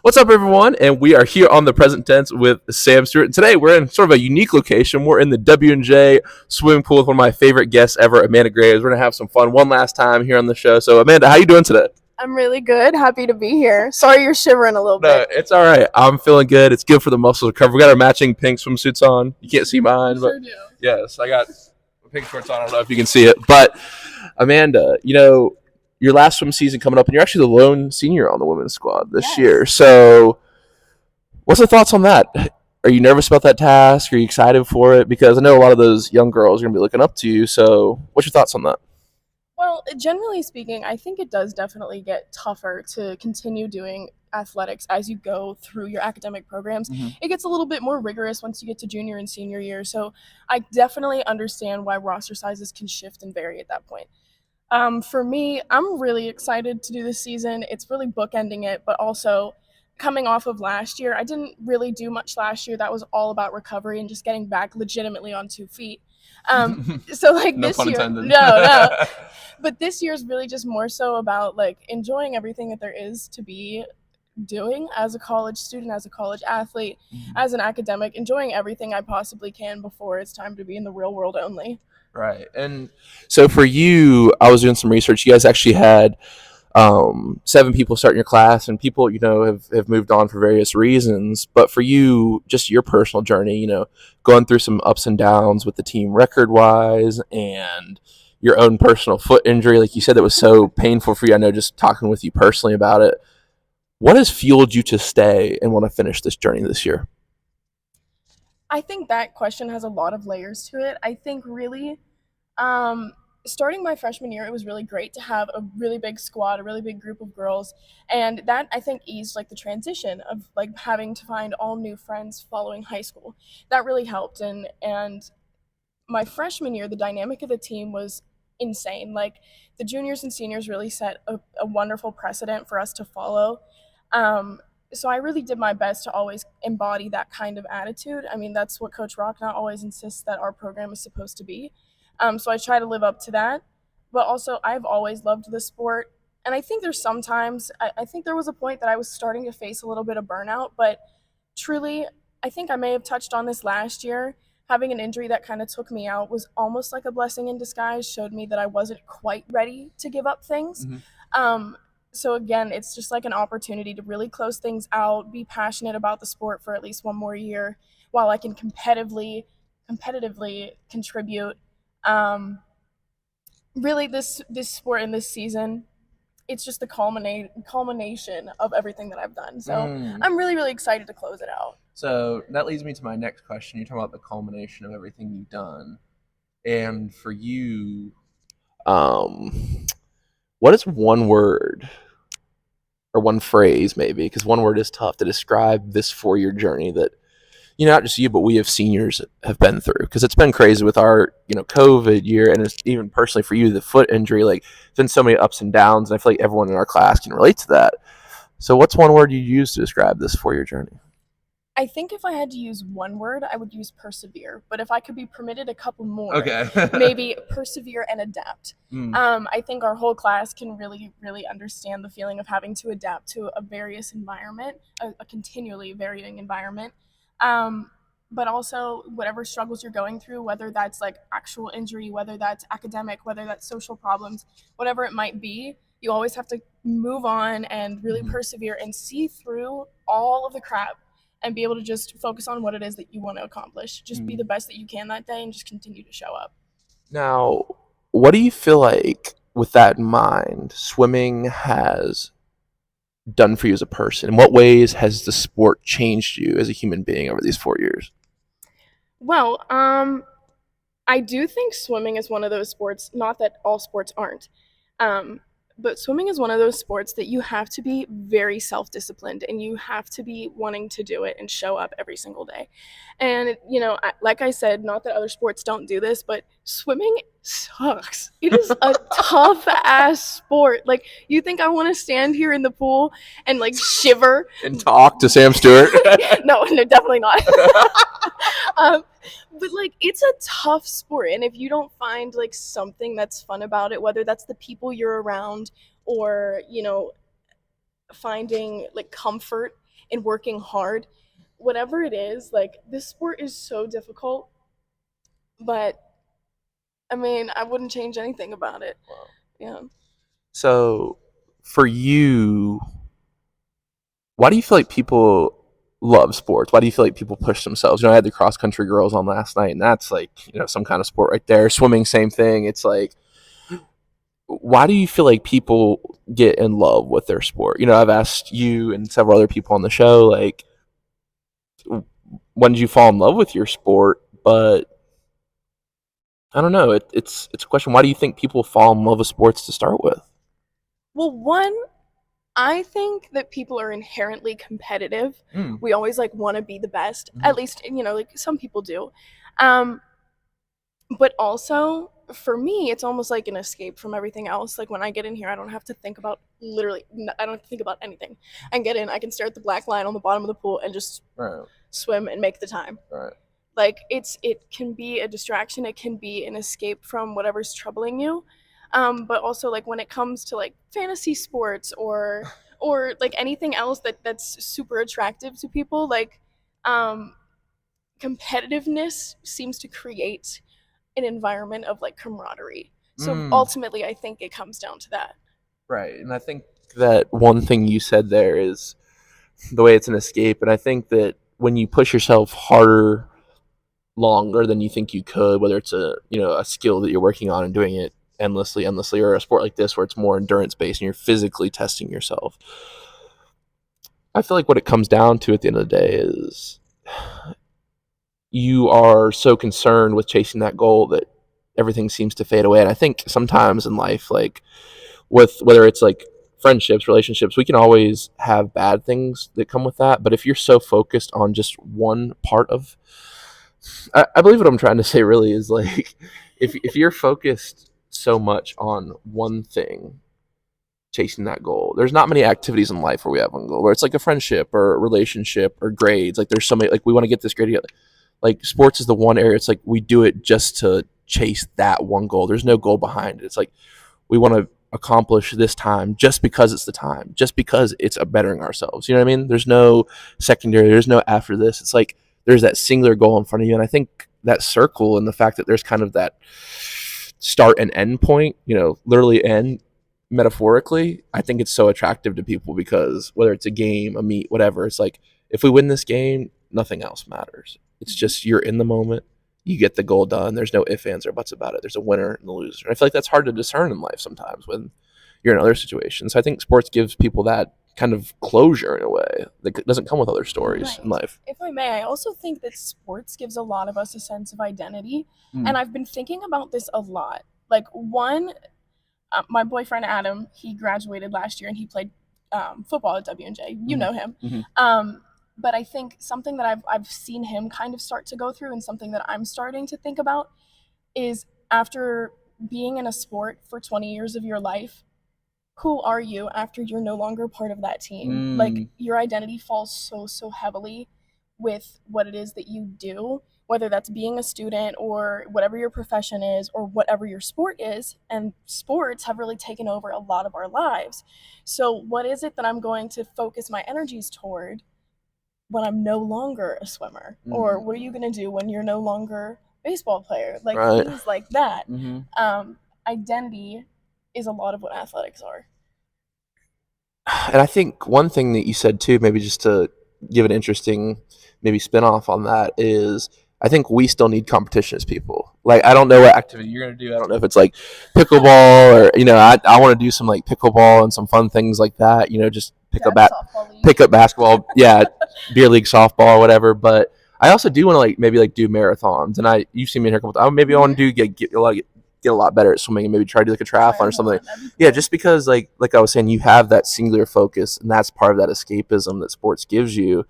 What's up, everyone? And we are here on the present tense with Sam Stewart. And today we're in sort of a unique location. We're in the W&J swimming pool with one of my favorite guests ever, Amanda Graves. We're going to have some fun one last time here on the show. So, Amanda, how you doing today? I'm really good. Happy to be here. Sorry you're shivering a little No, bit. it's all right. I'm feeling good. It's good for the muscles to cover. We got our matching pink swimsuits on. You can't see mine, but Sure do. yes, I got pink shorts on. I don't know if you can see it. But, Amanda, your last swim season coming up, and you're actually the lone senior on the women's squad this Yes. year. So, what's the thoughts on that? Are you nervous about that task? Are you excited for it? Because I know a lot of those young girls are going to be looking up to you. So, what's your thoughts on that? Well, generally speaking, I think it does definitely get tougher to continue doing athletics as you go through your academic programs. It gets a little bit more rigorous once you get to junior and senior year. So I definitely understand why roster sizes can shift and vary at that point. For me, I'm really excited to do this season. It's really bookending it, but also coming off of last year, I didn't really do much last year. That was all about recovery and just getting back legitimately on 2 feet. So like No this pun year, intended. no, but this year is really just more so about like enjoying everything that there is to be doing as a college student, as a college athlete, as an academic, enjoying everything I possibly can before it's time to be in the real world only. Right. And so for you, I was doing some research. You guys actually had seven people starting your class, and people, have moved on for various reasons. But for you, just your personal journey, going through some ups and downs with the team record wise and your own personal foot injury, like you said, that was so painful for you. I know just talking with you personally about it. What has fueled you to stay and want to finish this journey this year? I think that question has a lot of layers to it. I think really, um, starting my freshman year, it was really great to have a really big squad, a really big group of girls, and that I think eased like the transition of like having to find all new friends following high school. That really helped, and my freshman year, the dynamic of the team was insane. Like the juniors and seniors really set a wonderful precedent for us to follow. Um, so I really did my best to always embody that kind of attitude. I mean, that's what Coach Rocknott always insists that our program is supposed to be. So I try to live up to that. But also, I've always loved the sport. And I think there's sometimes, I think there was a point that I was starting to face a little bit of burnout. But truly, I think I may have touched on this last year. Having an injury that kind of took me out was almost like a blessing in disguise, showed me that I wasn't quite ready to give up things. Mm-hmm. Um, so again, it's just like an opportunity to really close things out, be passionate about the sport for at least one more year while I can competitively contribute. Um, Really, this sport in this season, it's just the culmination of everything that I've done. So I'm really, really excited to close it out. So that leads me to my next question. You're talking about the culmination of everything you've done. And for you, um, what is one word or one phrase, maybe, because one word is tough to describe this 4 year journey that, not just you, but we have seniors have been through? Because it's been crazy with our, COVID year, and it's even personally for you, the foot injury. Like, it's been so many ups and downs, and I feel like everyone in our class can relate to that. So, what's one word you use to describe this 4 year journey? I think if I had to use one word, I would use persevere. But if I could be permitted a couple more, Okay. maybe persevere and adapt. Mm. I think our whole class can really, really understand the feeling of having to adapt to a various environment, a continually varying environment. But also, whatever struggles you're going through, whether that's like actual injury, whether that's academic, whether that's social problems, whatever it might be, you always have to move on and really persevere and see through all of the crap and be able to just focus on what it is that you want to accomplish. Just be the best that you can that day and just continue to show up. Now, what do you feel like, with that in mind, swimming has done for you as a person? In what ways has the sport changed you as a human being over these 4 years? Well, I do think swimming is one of those sports, not that all sports aren't, um, but swimming is one of those sports that you have to be very self disciplined and you have to be wanting to do it and show up every single day. And, like I said, not that other sports don't do this, but swimming sucks. It is a tough ass sport. Like, you think I want to stand here in the pool and like shiver? And talk to Sam Stewart? No, definitely not. um, but like it's a tough sport, and if you don't find like something that's fun about it, whether that's the people you're around or finding like comfort in working hard. Whatever it is, like this sport is so difficult, but I mean, I wouldn't change anything about it. Wow. Yeah. So for you, why do you feel like people love sports? Why do you feel like people push themselves? I had the cross country girls on last night, and that's like, some kind of sport right there. Swimming, same thing. It's like, why do you feel like people get in love with their sport? I've asked you and several other people on the show, like, when did you fall in love with your sport? But I don't know. It's a question. Why do you think people fall in love with sports to start with? Well, one, I think that people are inherently competitive. Mm. We always like want to be the best. Mhm. At least, like some people do. Um, but also for me, it's almost like an escape from everything else. Like when I get in here, I don't have to think about I don't have to think about anything. I can get in, I can stare at the black line on the bottom of the pool and just Right. swim and make the time. Right. Like it can be a distraction, it can be an escape from whatever's troubling you. But also like when it comes to like fantasy sports or like anything else that's super attractive to people, like um, competitiveness seems to create an environment of like camaraderie. So Mm. ultimately, I think it comes down to that. Right. And I think that one thing you said there is the way it's an escape. And I think that when you push yourself harder, longer than you think you could, whether it's a skill that you're working on and doing it endlessly, or a sport like this where it's more endurance based and you're physically testing yourself. I feel like what it comes down to at the end of the day is you are so concerned with chasing that goal that everything seems to fade away. And I think sometimes in life, like with whether it's like friendships, relationships, we can always have bad things that come with that. But if you're so focused on just one part of, I believe what I'm trying to say really is like, if you're focused so much on one thing, chasing that goal, there's not many activities in life where we have one goal, where it's like a friendship or a relationship or grades. Like there's so many, like we want to get this grade together. Like sports is the one area. It's like we do it just to chase that one goal. There's no goal behind it. It's like we want to accomplish this time just because it's the time, just because it's a bettering ourselves. You know what I mean? There's no secondary. There's no after this. It's like there's that singular goal in front of you. And I think that circle and the fact that there's kind of that start and end point, literally end metaphorically, I think it's so attractive to people because whether it's a game, a meet, whatever, it's like if we win this game, nothing else matters. It's just you're in the moment, you get the goal done. There's no ifs, ands, or buts about it. There's a winner and a loser. And I feel like that's hard to discern in life sometimes when you're in other situations. So I think sports gives people that kind of closure in a way that doesn't come with other stories in life. If I may, I also think that sports gives a lot of us a sense of identity. And I've been thinking about this a lot. Like one, my boyfriend Adam, he graduated last year and he played football at WNJ. You know him. But I think something that I've seen him kind of start to go through and something that I'm starting to think about is after being in a sport for 20 years of your life, who are you after you're no longer part of that team? Like your identity falls so heavily with what it is that you do, whether that's being a student or whatever your profession is or whatever your sport is. And sports have really taken over a lot of our lives. So what is it that I'm going to focus my energies toward when I'm no longer a swimmer? Or what are you going to do when you're no longer a baseball player? Like things like that. Identity is a lot of what athletics are. And I think one thing that you said too, maybe just to give an interesting maybe spin off on that, is I think we still need competition as people. Like I don't know what activity you're gonna do. I don't know if it's like pickleball or I want to do some like pickleball and some fun things like that. Just pick up basketball, yeah, beer league softball or whatever. But I also do want to like maybe like do marathons. And you've seen me here a couple times. Maybe I want to do get a lot better at swimming and maybe try to do like a triathlon or something. Yeah, just because like I was saying, you have that singular focus and that's part of that escapism that sports gives you.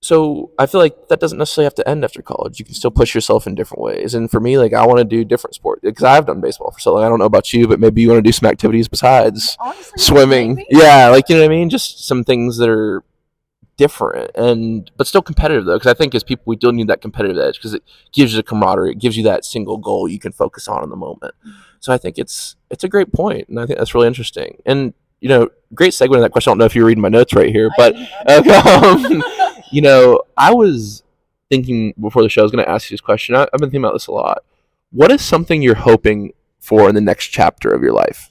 So I feel like that doesn't necessarily have to end after college. You can still push yourself in different ways. And for me, like I want to do different sports because I've done baseball for so long. I don't know about you, but maybe you want to do some activities besides swimming. Maybe. Yeah, like you know what I mean? Just some things that are different but still competitive though, because I think as people we do need that competitive edge because it gives you the camaraderie, it gives you that single goal you can focus on in the moment. So I think it's a great point, and I think that's really interesting. And great segue to that question. I don't know if you're reading my notes right here, I but did not. I was thinking before the show, I was going to ask you this question. I've been thinking about this a lot. What is something you're hoping for in the next chapter of your life?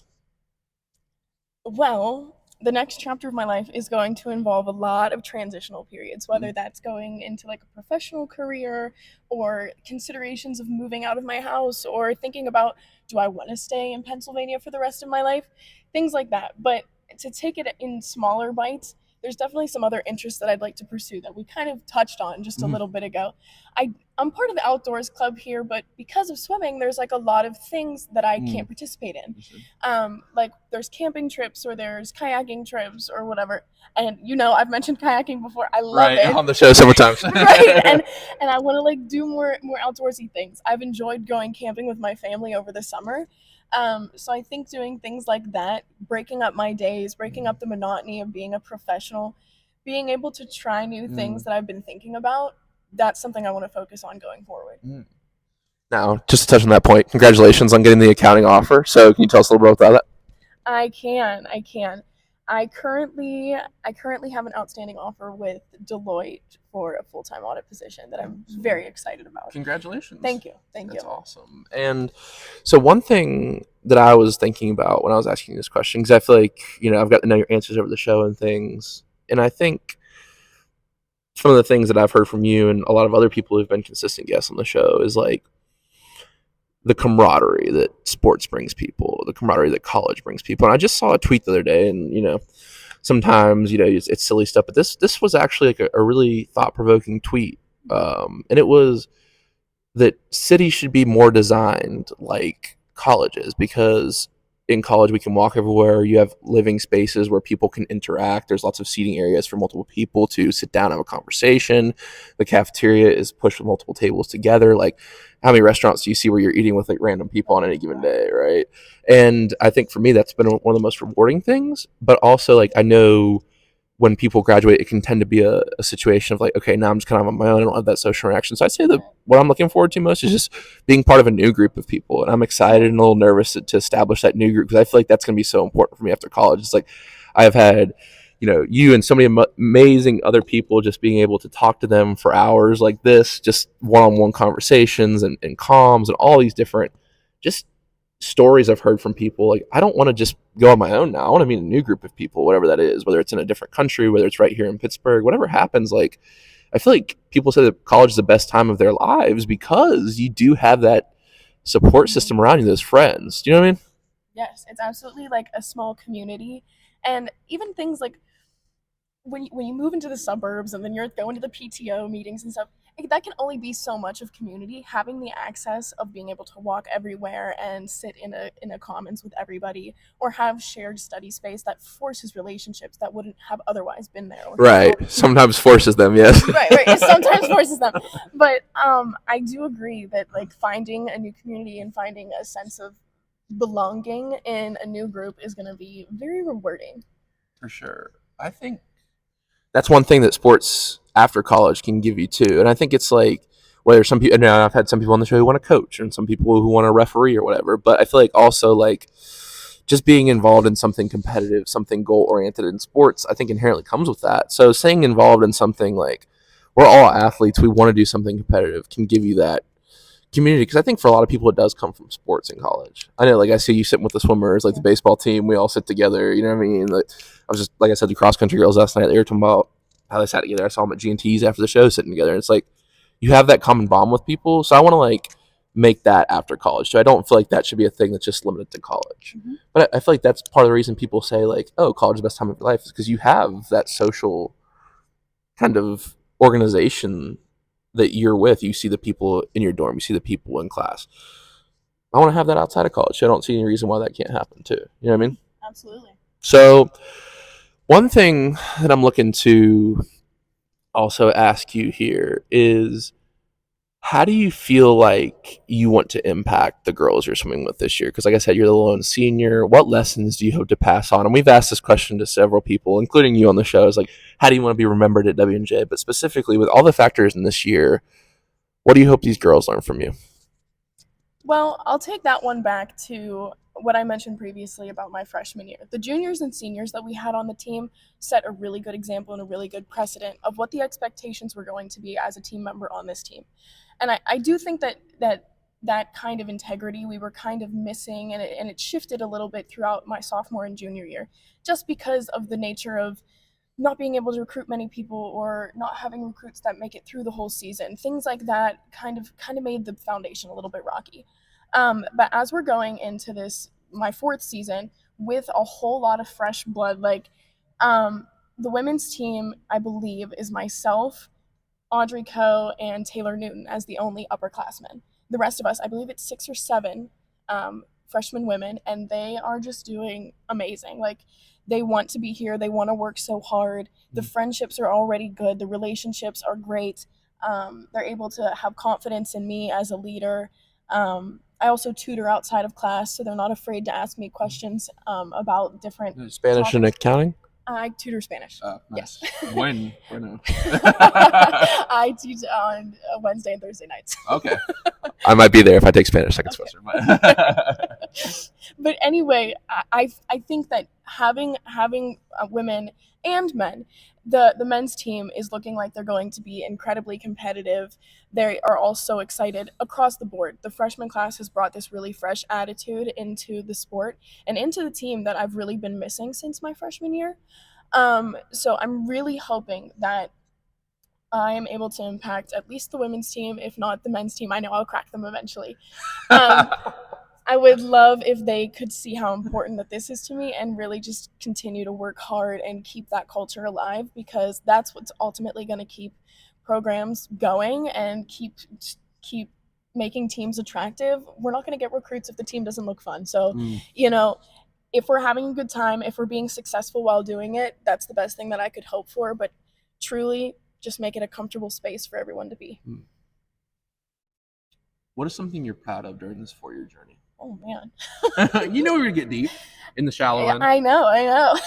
Well, the next chapter of my life is going to involve a lot of transitional periods, whether that's going into like a professional career or considerations of moving out of my house or thinking about, do I want to stay in Pennsylvania for the rest of my life? Things like that. But to take it in smaller bites, there's definitely some other interests that I'd like to pursue that we kind of touched on just a Mhm. little bit ago. I'm part of the outdoors club here, but because of swimming, there's like a lot of things that I can't participate in. Like there's camping trips or there's kayaking trips or whatever. And I've mentioned kayaking before. I love Right, it. on the show several times. Right. And I want to like do more outdoorsy things. I've enjoyed going camping with my family over the summer. So I think doing things like that, breaking up my days, breaking up the monotony of being a professional, being able to try new things that I've been thinking about, that's something I want to focus on going forward. Now, just to touch on that point, congratulations on getting the accounting offer. So, can you tell us a little bit about that? I can. I can. I currently have an outstanding offer with Deloitte for a full-time audit position that I'm very excited about. Congratulations. Thank you. Thank That's you. awesome. And so, one thing that I was thinking about when I was asking this question, because I feel like, I've got to know your answers over the show and things. And I think some of the things that I've heard from you and a lot of other people who've been consistent guests on the show is like the camaraderie that sports brings people, the camaraderie that college brings people. And I just saw a tweet the other day, and sometimes it's silly stuff, but this was actually like a really thought provoking tweet, and it was that cities should be more designed like colleges, because in college we can walk everywhere. You have living spaces where people can interact. There's lots of seating areas for multiple people to sit down and have a conversation. The cafeteria is pushed with multiple tables together. Like, how many restaurants do you see where you're eating with like random people on any given day, right? And I think for me that's been one of the most rewarding things. But also, like, I know when people graduate, it can tend to be a situation of like, okay, now I'm just kind of on my own. I don't have that social interaction. So I'd say that what I'm looking forward to most is just being part of a new group of people. And I'm excited and a little nervous to establish that new group, because I feel like that's going to be so important for me after college. It's like I've had, you and so many amazing other people, just being able to talk to them for hours like this, just one-on-one conversations and comms and all these different just stories I've heard from people. Like, I don't want to just go on my own now. I want to meet a new group of people, whatever that is, whether it's in a different country, whether it's right here in Pittsburgh, whatever happens. Like, I feel like people say that college is the best time of their lives because you do have that support system around you, those friends. Do you know what I mean? Yes, it's absolutely like a small community. And even things like when you move into the suburbs and then you're going to the PTO meetings and stuff, that can only be so much of community. Having the access of being able to walk everywhere and sit in a commons with everybody, or have shared study space that forces relationships that wouldn't have otherwise been there. Right. Sometimes forces them, yes. Right. It sometimes forces them. But I do agree that like finding a new community and finding a sense of belonging in a new group is going to be very rewarding. For sure. I think that's one thing that sports after college can give you too. And I think it's like, whether some people, now I've had some people on the show who want to coach and some people who want to referee or whatever, but I feel like also like just being involved in something competitive, something goal oriented in sports, I think inherently comes with that. So staying involved in something like, we're all athletes, we want to do something competitive, can give you that community. Because I think for a lot of people, it does come from sports in college. I know, like, I see you sitting with the swimmers, like the baseball team, we all sit together. You know what I mean? Like, I was just, like I said, the cross country girls last night, they were talking about how they sat together. I saw them at G&T's after the show sitting together. And it's like, you have that common bond with people. So I want to like make that after college. So I don't feel like that should be a thing that's just limited to college. But I feel like that's part of the reason people say like, oh, college is the best time of your life, is because you have that social kind of organization that you're with. You see the people in your dorm, you see the people in class. I want to have that outside of college. So I don't see any reason why that can't happen too. You know what I mean? Absolutely. So one thing that I'm looking to also ask you here is, how do you feel like you want to impact the girls you're swimming with this year? Because, like I said, you're the lone senior. What lessons do you hope to pass on? And we've asked this question to several people, including you on the show. Is like, how do you want to be remembered at W&J? But specifically, with all the factors in this year, what do you hope these girls learn from you? Well, I'll take that one back to what I mentioned previously about my freshman year. The juniors and seniors that we had on the team set a really good example and a really good precedent of what the expectations were going to be as a team member on this team. And I do think that kind of integrity we were kind of missing, and it shifted a little bit throughout my sophomore and junior year, just because of the nature of not being able to recruit many people or not having recruits that make it through the whole season. Things like that kind of made the foundation a little bit rocky. But as we're going into this, my fourth season, with a whole lot of fresh blood, like the women's team, I believe, is myself, Audrey Coe, and Taylor Newton as the only upperclassmen. The rest of us, I believe it's 6 or 7 freshman women, and they are just doing amazing. Like, they want to be here, they want to work so hard. The friendships are already good, the relationships are great. They're able to have confidence in me as a leader. I also tutor outside of class, so they're not afraid to ask me questions about different Spanish and topics. accounting? I tutor Spanish. Oh, nice. Yes. When? When? I teach on Wednesday and Thursday nights. Okay. I might be there if I take Spanish second Okay. semester. But But anyway, I think that having women and men, the men's team is looking like they're going to be incredibly competitive. They are all so excited across the board. The freshman class has brought this really fresh attitude into the sport and into the team that I've really been missing since my freshman year. So I'm really hoping that I am able to impact at least the women's team, if not the men's team. I know I'll crack them eventually. I would love if they could see how important that this is to me and really just continue to work hard and keep that culture alive, because that's what's ultimately going to keep programs going and keep making teams attractive. We're not going to get recruits if the team doesn't look fun. So, you know, if we're having a good time, if we're being successful while doing it, that's the best thing that I could hope for. But truly, just make it a comfortable space for everyone to be. What is something you're proud of during this 4-year journey? Oh man. You know we're gonna get deep in the shallow end. I know.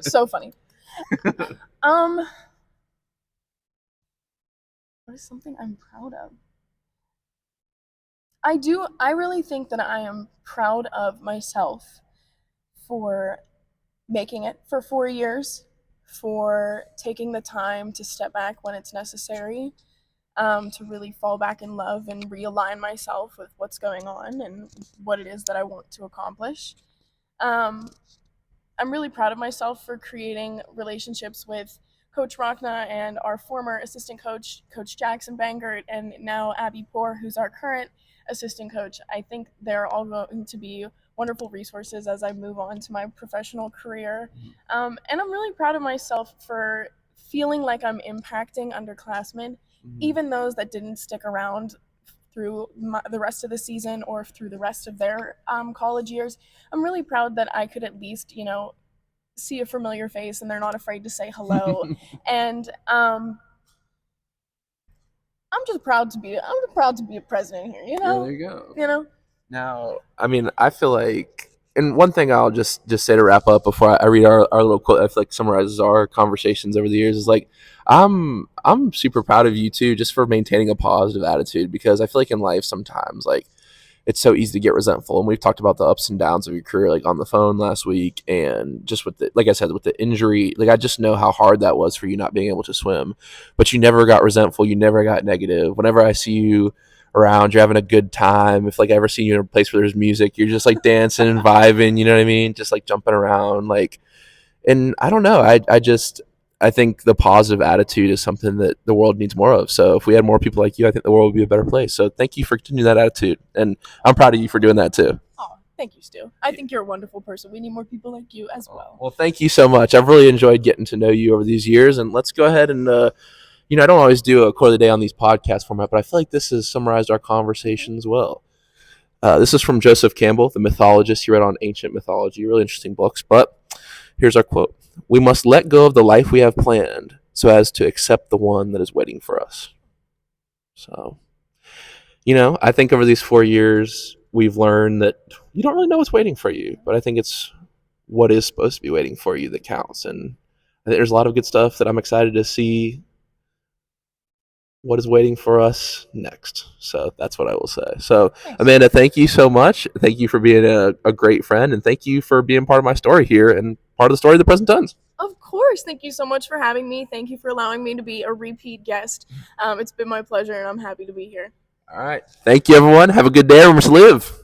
So funny. What is something I'm proud of? I really think that I am proud of myself for making it for 4 years, for taking the time to step back when it's necessary, to really fall back in love and realign myself with what's going on and what it is that I want to accomplish. I'm really proud of myself for creating relationships with Coach Rockna and our former assistant coach, Coach Jackson Bangert, and now Abby Poor, who's our current assistant coach. I think they're all going to be wonderful resources as I move on to my professional career. And I'm really proud of myself for feeling like I'm impacting underclassmen, even those that didn't stick around through the rest of the season or through the rest of their college years. I'm really proud that I could at least, see a familiar face and they're not afraid to say hello. And I'm just proud to be a president here, Yeah, there you go. now, I mean, I feel like, and one thing I'll just say to wrap up before I read our little quote that I feel like summarizes our conversations over the years is like, I'm super proud of you too, just for maintaining a positive attitude, because I feel like in life sometimes like it's so easy to get resentful, and we've talked about the ups and downs of your career like on the phone last week, and just with the, like I said, with the injury, like I just know how hard that was for you not being able to swim, but you never got resentful, you never got negative. Whenever I see you around, you're having a good time. If like I ever see you in a place where there's music, you're just like dancing and vibing, you know what I mean, just like jumping around, like, and I don't know, I think the positive attitude is something that the world needs more of. So if we had more people like you, I think the world would be a better place. So thank you for continuing that attitude, and I'm proud of you for doing that too. Oh, thank you, Stu. I think you're a wonderful person. We need more people like you as well. Well, thank you so much. I've really enjoyed getting to know you over these years, and let's go ahead and I don't always do a quote of the day on these podcast format, but I feel like this has summarized our conversations well. This is from Joseph Campbell, the mythologist. He read on ancient mythology, really interesting books. But here's our quote: "We must let go of the life we have planned so as to accept the one that is waiting for us." So, I think over these 4 years, we've learned that you don't really know what's waiting for you, but I think it's what is supposed to be waiting for you that counts. And I think there's a lot of good stuff that I'm excited to see what is waiting for us next. So that's what I will say. So, Thanks. Amanda, thank you so much. Thank you for being a great friend, and thank you for being part of my story here and part of the story of the Present Tons. Of course. Thank you so much for having me. Thank you for allowing me to be a repeat guest. It's been my pleasure, and I'm happy to be here. All right. Thank you, everyone. Have a good day. Remember to live.